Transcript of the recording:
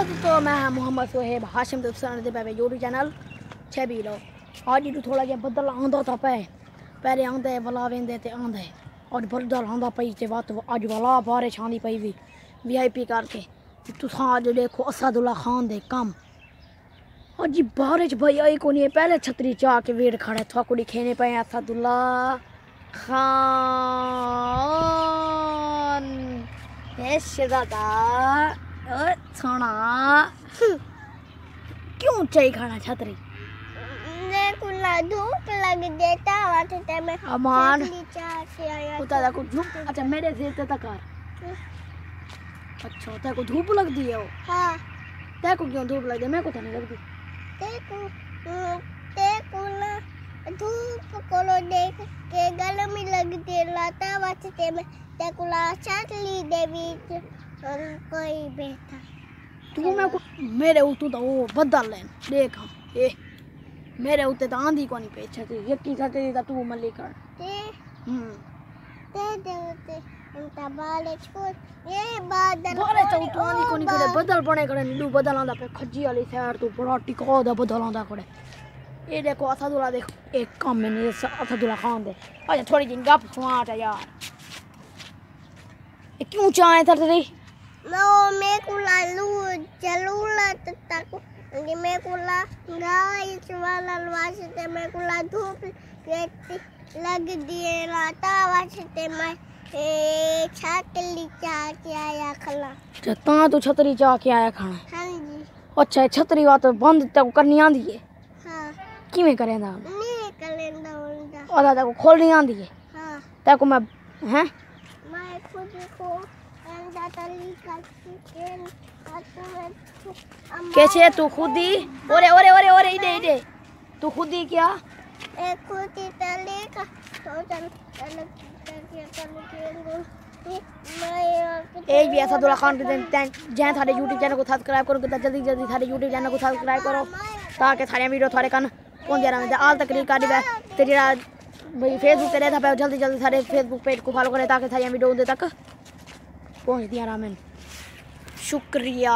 तो मैं मोहम्मद सोहेब हाशिम तुसान दे पे यूट्यूब चैनल छे भी लो आज इटू थोड़ा जिहा बदल आंदा था पे पहले आंदे वला वेंदे ते आंदे और बदल आंदा पई ते बात अज वला बारिश आंदी पई भी वीआईपी करके तुसां अज देखो असदुल्ला खान दे कम अज बारिश भाई आई को नहीं पहले छतरी चाह के वेट खड़े था कुड़ी खेने पे असदुल्ला खान शहजादा सोना क्यों चाहिए खाना छतरी धूप लग देता वाटे में अमान आया कुत्ता दा को धूप अच्छा मेरे से ते तक अच्छा ते को धूप लगती है वो हाँ ते को क्यों धूप लगती है मेरे को तो नहीं लगती ते को ना धूप को देख के गल में लगती लाता वाटे में ते को ला चटली दे बीच कोई बैठा तू मैं को मेरे उतू तो वो बदल ले देख ए मेरे उते तो आंधी को नहीं पे छतरी यकी छतरी ता तू मल्ली कर ते उनका बाले छोड़ ये बादल बारे तो तू आंधी को नहीं करे बदल बने करे नीडू बदल आंदा पे खज्जी वाली साइड तू बड़ा टिका दा बदल आंदा करे ये देखो असदुल्ला देखो एक काम में नहीं असदुल्ला खान दे अच्छा थोड़ी दिन गप सुनाट है यार ये क्यों चाहे था तेरी मैं को लालू चलू ला तक कि मैं को ला गाइस वाला वास्ते मैं को ला धूप लग दिए राता वास्ते मैं छतरी चाह के आया खला ता तू छतरी चाह के आया खाना हां जी अच्छा छतरी बात बंद तक करनी आंदी है हां किवें करेंदा नहीं करेंदा उनदा ओदा तक खोलनी आंदी है हां ते को मैं हैं मैं खुद को अंदा तली का कैसे तू खुद ही ओरे ओरे ओरे ओरे इधे तू खुद ही क्या एक खुद ही तली का तो चल एक भी असदुल्ला खान के दिन जैन थारे यूट्यूब चैनल को सब्सक्राइब करो कितना जल्दी जल्दी थारे यूट्यूब चैनल को सब्सक्राइब करो ताकि थारे वीडियो थारे कन पहुंच रहे आल तकरीर कर दी ते जेड़ा भाई फेसबुक पे रहता पे जल्दी जल्दी थारे फेसबुक पेज को फॉलो करे ताकि थारी वीडियो उन तक पहुंच दिया रामेन शुक्रिया।